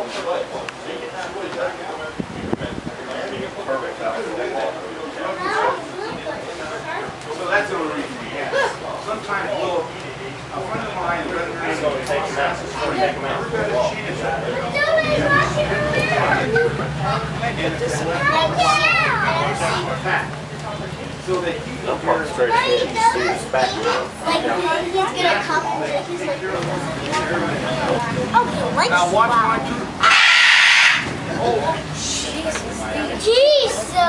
So that's the only reason we have. Sometimes we'll, a friend of mine, so we take them out. So they keep them parked straight ahead. He's back. Like he's gonna come. He's like, oh, he likes now watch my two. Oh, Jesus. Jeez, so